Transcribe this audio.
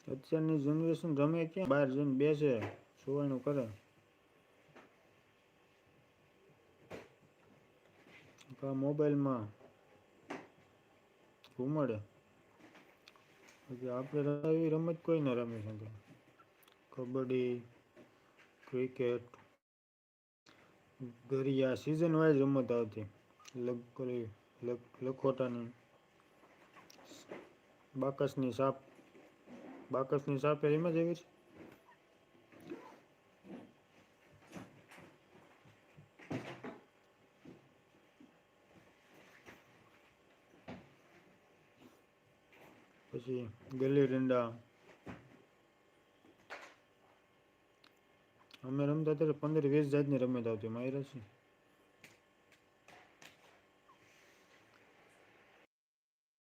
અત્યારની જનરેશન રમે ક્યાં, બહાર જઈને બેસે, સુવાનું કરે, મોબાઈલમાં ઘુમાડે. પછી આપણે એવી રમત કોઈ ન રમી શકે. કબડ્ડી, ક્રિકેટ, ગરિયા સિઝન વાઇઝ રમત આવતી. લખોટાની, બાકસની સાપ, બાકસની સાપ એમાં જ એવી છે. પછી ગલી ડંડા, અમે રમતા ત્યારે 15-20 જાતની રમત આવતી. માહિતી છે.